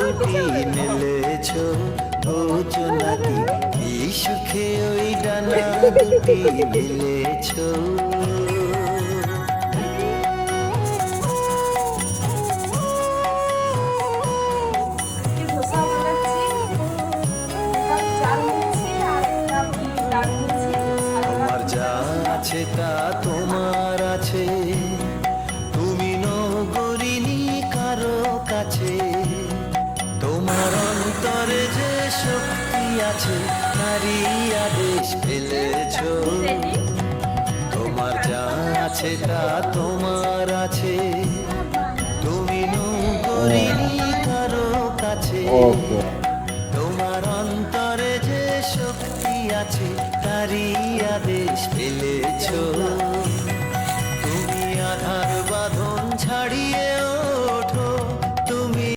দুটি মেলেছ বোঝো নাকি এই সুখে ওই ডানা দুটি মেলেছ। তোমার যা আছে তা তোমার আছে, তুমি নগরিনী কারো কাছে। তোমার অন্তরে যে শক্তি আছে নারী আদেশ ফেলেছ। তোমার যা আছে তা তোমার আছে, তুমি নগরিনী কারো কাছে।